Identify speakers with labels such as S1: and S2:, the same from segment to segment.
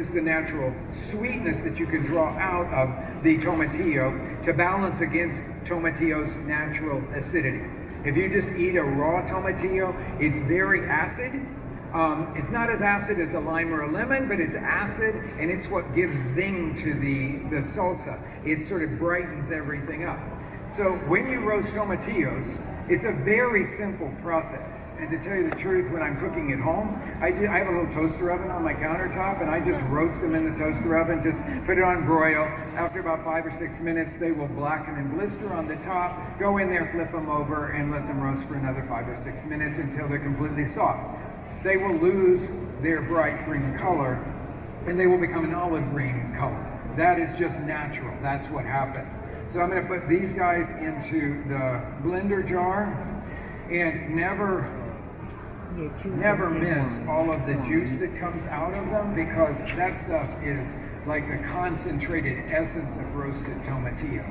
S1: is the natural sweetness that you can draw out of the tomatillo to balance against tomatillo's natural acidity. If you just eat a raw tomatillo, it's very acid. It's not as acid as a lime or a lemon, but it's acid, and it's what gives zing to the salsa. It sort of brightens everything up. So when you roast tomatillos, it's a very simple process. And to tell you the truth, when I'm cooking at home, I have a little toaster oven on my countertop, and I just roast them in the toaster oven, just put it on broil. After about 5 or 6 minutes, they will blacken and blister on the top. Go in there, flip them over, and let them roast for another 5 or 6 minutes until they're completely soft. They will lose their bright green color, and they will become an olive green color. That is just natural. That's what happens. So I'm going to put these guys into the blender jar, and never miss all of the juice that comes out of them, because that stuff is like the concentrated essence of roasted tomatillo.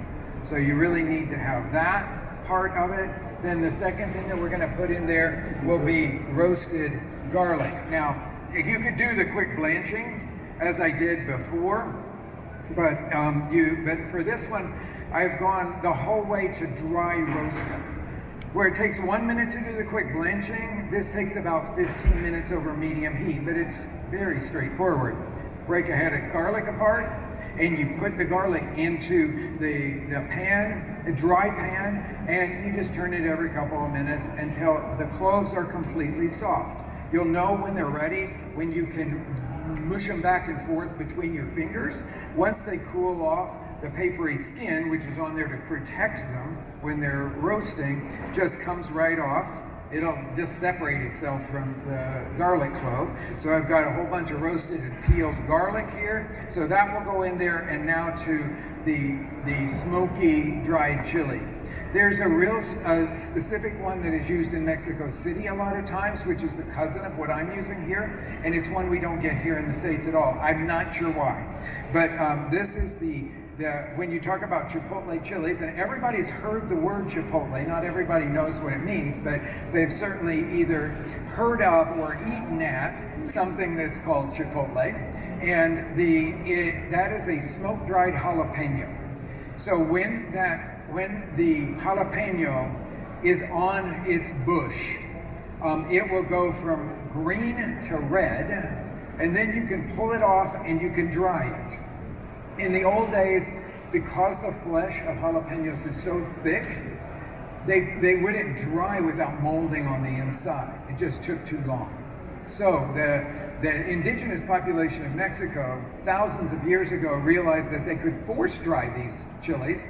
S1: So you really need to have that part of it. Then the second thing that we're going to put in there will be roasted garlic. Now, you could do the quick blanching as I did before, but for this one, I've gone the whole way to dry roasting. Where it takes 1 minute to do the quick blanching, this takes about 15 minutes over medium heat, but it's very straightforward. Break a head of garlic apart, and you put the garlic into the pan, a dry pan, and you just turn it every couple of minutes until the cloves are completely soft. You'll know when they're ready when you can mush them back and forth between your fingers. Once they cool off, the papery skin, which is on there to protect them when they're roasting, just comes right off. It'll just separate itself from the garlic clove. So I've got a whole bunch of roasted and peeled garlic here. So that will go in there, and now to the smoky dried chili. There's a real specific one that is used in Mexico City a lot of times, which is the cousin of what I'm using here, and it's one we don't get here in the States at all. I'm not sure why, but this is when you talk about chipotle chilies, and everybody's heard the word chipotle, not everybody knows what it means, but they've certainly either heard of or eaten at something that's called chipotle, and that is a smoke-dried jalapeno. So when the jalapeno is on its bush, it will go from green to red, and then you can pull it off and you can dry it. In the old days, because the flesh of jalapenos is so thick, they wouldn't dry without molding on the inside. It just took too long. So the indigenous population of Mexico, thousands of years ago, realized that they could force dry these chilies.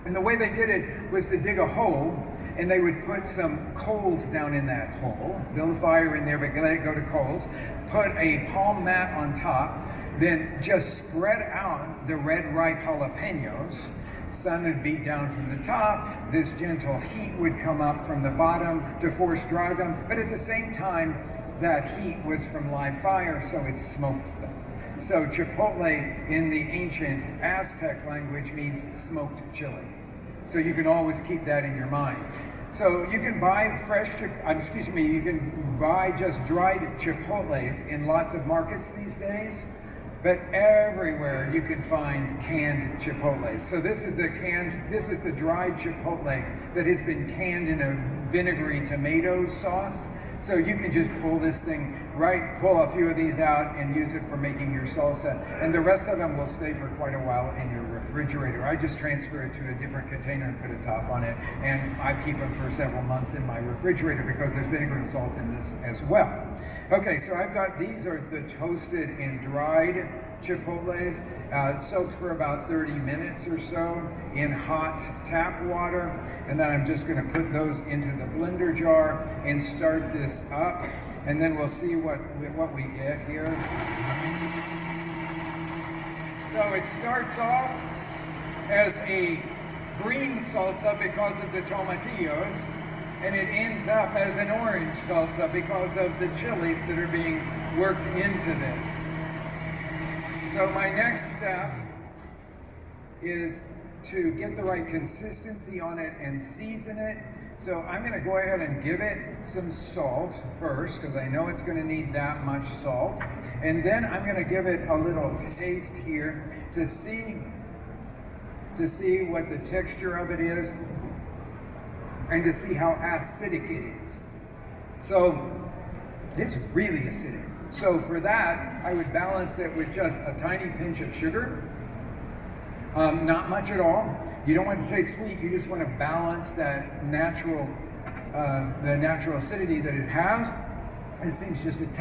S1: And the way they did it was to dig a hole, and they would put some coals down in that hole, build a fire in there, but let it go to coals, put a palm mat on top, then just spread out the red ripe jalapenos. Sun would beat down from the top, this gentle heat would come up from the bottom to force dry them, but at the same time, that heat was from live fire, so it smoked them. So chipotle in the ancient Aztec language means smoked chili. So you can always keep that in your mind. So you can buy you can buy just dried chipotles in lots of markets these days, but everywhere you can find canned chipotles. So this is the dried chipotle that has been canned in a vinegary tomato sauce. So you can just pull this thing pull a few of these out and use it for making your salsa. And the rest of them will stay for quite a while in your refrigerator. I just transfer it to a different container and put a top on it. And I keep them for several months in my refrigerator because there's vinegar and salt in this as well. Okay, so these are the toasted and dried chipotles, soaked for about 30 minutes or so in hot tap water, and then I'm just going to put those into the blender jar and start this up, and then we'll see what we get here. So it starts off as a green salsa because of the tomatillos, and it ends up as an orange salsa because of the chilies that are being worked into this. So my next step is to get the right consistency on it and season it. So I'm going to go ahead and give it some salt first, because I know it's going to need that much salt. And then I'm going to give it a little taste here to see what the texture of it is and to see how acidic it is. So it's really acidic. So for that, I would balance it with just a tiny pinch of sugar. Not much at all. You don't want it to taste sweet. You just want to balance that natural, the natural acidity that it has. And it seems just a touch